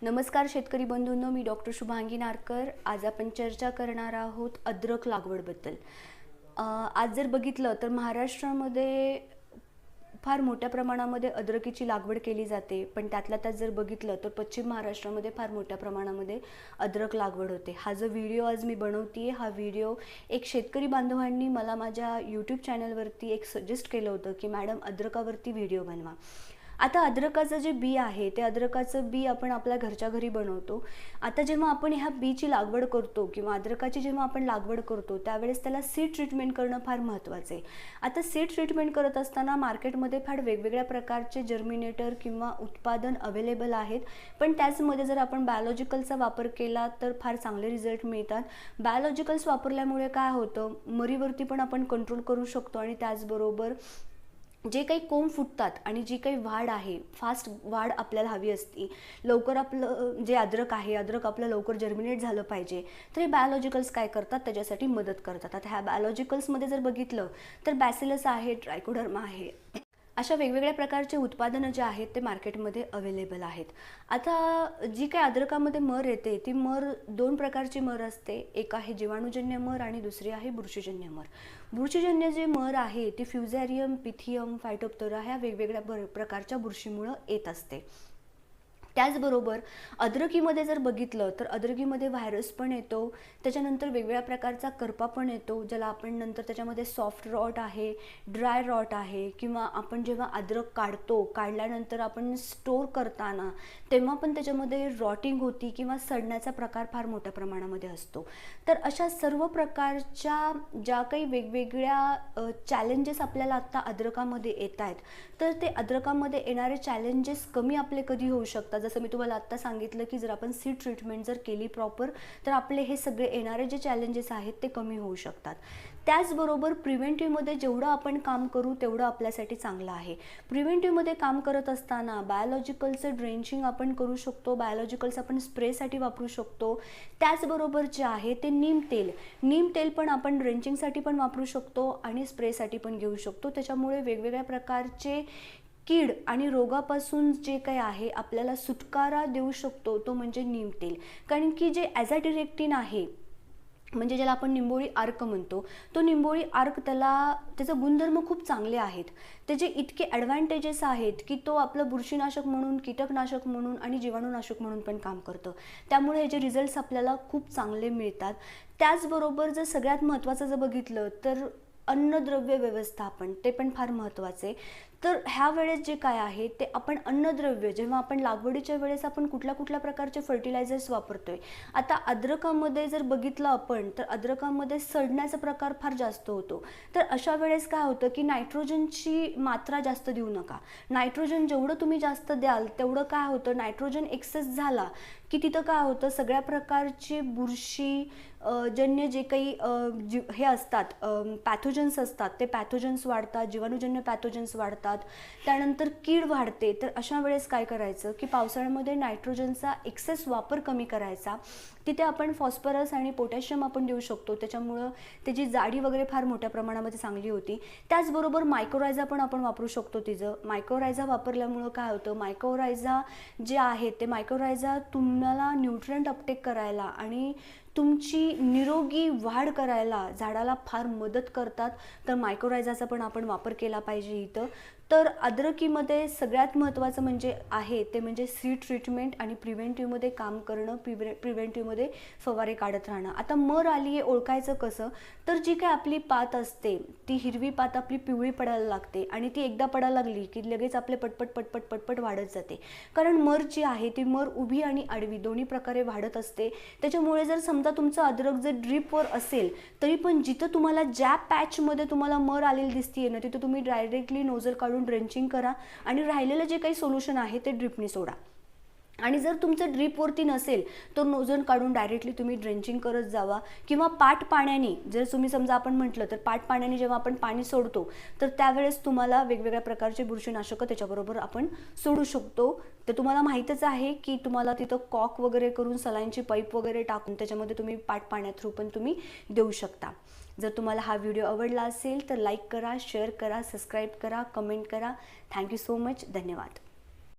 नमस्कार शेतकरी बंधूंनो, मी डॉक्टर शुभांगी नारकर। आज आपण चर्चा करणार आहोत अद्रक लागवडबद्दल। आज जर बघितलं तर महाराष्ट्रामध्ये फार मोठ्या प्रमाणामध्ये अद्रकीची लागवड केली जाते, पण त्यातल्या त्यात जर बघितलं तर पश्चिम महाराष्ट्रामध्ये फार मोठ्या प्रमाणामध्ये अद्रक लागवड होते। हा जो व्हिडिओ आज मी बनवतीये, हा व्हिडिओ एक शेतकरी बांधवांनी मला माझ्या यूट्यूब चॅनलवरती एक सजेस्ट केलं होतं की मॅडम अद्रकावरती व्हिडिओ बनवा। आता अद्रकाचं जे बी आहे ते अद्रकाचं बी आपण आपल्या घरच्या घरी बनवतो। आता जेव्हा आपण ह्या बीची लागवड करतो किंवा अद्रकाची जेव्हा आपण लागवड करतो त्यावेळेस त्याला सीड ट्रीटमेंट करणं फार महत्त्वाचं आहे। आता सीड ट्रीटमेंट करत असताना मार्केटमध्ये फार वेगवेगळ्या प्रकारचे जर्मिनेटर किंवा उत्पादन अवेलेबल आहेत, पण त्याचमध्ये जर आपण बायोलॉजिकलचा वापर केला तर फार चांगले रिझल्ट मिळतात। बायोलॉजिकल्स वापरल्यामुळे काय होतं, मरीवरती पण आपण कंट्रोल करू शकतो आणि त्याचबरोबर जे काही कोंब फुटतात आणि जी काही वाढ आहे, फास्ट वाढ आपल्याला हवी असती, लवकर आपलं जे अद्रक आहे, अद्रक आपलं लवकर जर्मिनेट झालं पाहिजे, तर हे बायोलॉजिकल्स काय करतात, त्याच्यासाठी मदत करतात। आता ह्या बायोलॉजिकल्समध्ये जर बघितलं तर बॅसिलस आहे, ट्रायकोडर्मा आहे, अशा वेगवेगळ्या प्रकारचे उत्पादनं जे आहेत ते मार्केटमध्ये अवेलेबल आहेत। आता जी काही अद्रकामध्ये मर येते ती मर दोन प्रकारची मर असते, एक आहे जीवाणूजन्य मर आणि दुसरी आहे बुरशीजन्य मर। बुरशीजन्य जे मर आहे ती फ्युझॅरियम, पिथियम, फायटोप्थोरा ह्या वेगवेगळ्या प्रकारच्या बुरशीमुळे येत असते। त्याचबरोबर अद्रकीमध्ये जर बघितलं तर अद्रकीमध्ये व्हायरस पण येतो, त्याच्यानंतर वेगवेगळ्या प्रकारचा करपा पण येतो, ज्याला आपण नंतर त्याच्यामध्ये सॉफ्ट रॉट आहे, ड्राय रॉट आहे, किंवा आपण जेव्हा अद्रक काढल्यानंतर आपण स्टोर करताना तेव्हा पण त्याच्यामध्ये रॉटिंग होती किंवा सडण्याचा प्रकार फार मोठ्या प्रमाणामध्ये असतो। तर अशा सर्व प्रकारच्या ज्या काही वेगवेगळ्या चॅलेंजेस आपल्याला आत्ता अद्रकामध्ये येत आहेत, तर ते अद्रकामध्ये येणारे चॅलेंजेस कमी आपले कधी होऊ शकतात। जसं मी तुम्हाला आत्ता सांगितलं की जर आपण सीड ट्रीटमेंट जर केली प्रॉपर तर आपले हे सगळे येणारे जे चॅलेंजेस आहेत ते कमी होऊ शकतात। त्याचबरोबर प्रिव्हेंटिव्हमध्ये जेवढं आपण काम करू तेवढं आपल्यासाठी चांगलं आहे। प्रिव्हेंटिव्हमध्ये काम करत असताना बायोलॉजिकलचं ड्रेंचिंग आपण करू शकतो, बायोलॉजिकल्स आपण स्प्रेसाठी वापरू शकतो। त्याचबरोबर जे आहे ते नीम तेल पण आपण ड्रेंचिंगसाठी पण वापरू शकतो आणि स्प्रेसाठी पण घेऊ शकतो। त्याच्यामुळे वेगवेगळ्या प्रकारचे कीड आणि रोगापासून जे काही आहे आपल्याला सुटकारा देऊ शकतो तो म्हणजे नीम तेल। कारण की जे ॲझॅडिरेक्टिन आहे, म्हणजे ज्याला आपण निंबोळी अर्क म्हणतो, तो निंबोळी अर्क त्याचे गुणधर्म खूप चांगले आहेत, त्याचे इतके ॲडव्हान्टेजेस आहेत की तो आपलं बुरशीनाशक म्हणून, कीटकनाशक म्हणून आणि जीवाणूनाशक म्हणून पण काम करतं। त्यामुळे याचे रिझल्ट्स आपल्याला खूप चांगले मिळतात। त्याचबरोबर जर सगळ्यात महत्त्वाचं जर बघितलं तर अन्नद्रव्य व्यवस्थापन ते पण फार महत्त्वाचे आहे। तर ह्या वेळेस जे काय आहे ते आपण अन्नद्रव्य जेव्हा आपण लागवडीच्या वेळेस आपण कुठल्या प्रकारचे फर्टिलायझर्स वापरतोय। आता अद्रकामध्ये जर बघितलं आपण तर अद्रकामध्ये सडण्याचा प्रकार फार जास्त होतो, तर अशा वेळेस काय होतं की नायट्रोजनची मात्रा जास्त देऊ नका। नायट्रोजन जेवढं तुम्ही जास्त द्याल तेवढं काय होतं, नायट्रोजन एक्सेस झाला की तिथं काय होतं, सगळ्या प्रकारचे बुरशी जन्य जे काही हे असतात, पॅथोजन्स असतात, ते पॅथोजन्स वाढतात, जीवाणूजन्य पॅथोजन्स वाढतात, त्यानंतर कीड वाढते। तर अशा वेळेस काय करायचं की पावसाळ्यामध्ये नायट्रोजनचा एक्सेस वापर कमी करायचा, तिथे आपण फॉस्फरस आणि पोटॅशियम आपण देऊ शकतो, त्याच्यामुळं त्याची जाडी वगैरे फार मोठ्या प्रमाणामध्ये चांगली होती। त्याचबरोबर मायक्रोरायझा पण आपण वापरू शकतो। मायक्रोरायझा वापरल्यामुळं काय होतं, मायक्रोरायझा जे आहे ते मायक्रोरायझा तुम्हाला न्यूट्रिएंट अपटेक करायला आणि तुमची निरोगी वाढ करायला झाडाला फार मदत करतात। तर मायक्रोरायझाचा पण आपण वापर केला पाहिजे इथं। तर अद्रकीमध्ये सगळ्यात महत्त्वाचं म्हणजे आहे ते म्हणजे सीड ट्रीटमेंट आणि प्रिव्हेंटिव्हमध्ये काम करणं, प्रिव्हेंटिव्हमध्ये फवारे काढत राहणं। आता मर आली आहे ओळखायचं कसं, तर जी काय आपली पात असते ती हिरवी पात आपली पिवळी पडायला लागते आणि ती एकदा पडायला लागली की लगेच आपले पटपट वाढत जाते। कारण मर जी आहे ती मर उभी आणि आडवी दोन्ही प्रकारे वाढत असते। त्याच्यामुळे जर समजा तुमचं अद्रक जर ड्रीपवर असेल तरी पण जिथं तुम्हाला ज्या पॅचमध्ये तुम्हाला मर आलेली दिसतीये ना तिथं तुम्ही डायरेक्टली नोझल काढून ड्रेंचिंग करा आणि राहिलेलं जे काही सोल्युशन आहे ते ड्रिपने सोडा। आणि जर तुमचं ड्रीपवरती नसेल तर नोझल काढून डायरेक्टली तुम्ही ड्रेंचिंग करत जावा, किंवा पाट पाण्याने जर तुम्ही समजा आपण म्हटलं तर पाट पाण्याने जेव्हा आपण पाणी सोडतो तर त्यावेळेस तुम्हाला वेगवेगळ्या प्रकारचे बुरशीनाशक त्याच्याबरोबर आपण सोडू शकतो। तर तुम्हाला माहीतच आहे की तुम्हाला तिथं कॉक वगैरे करून सलाईनची पाईप वगैरे टाकून त्याच्यामध्ये तुम्ही पाट पाण्या थ्रू पण तुम्ही देऊ शकता। जर तुम्हाला हा व्हिडिओ आवडला असेल तर लाईक करा, शेअर करा, सबस्क्राईब करा, कमेंट करा। थँक्यू सो मच, धन्यवाद।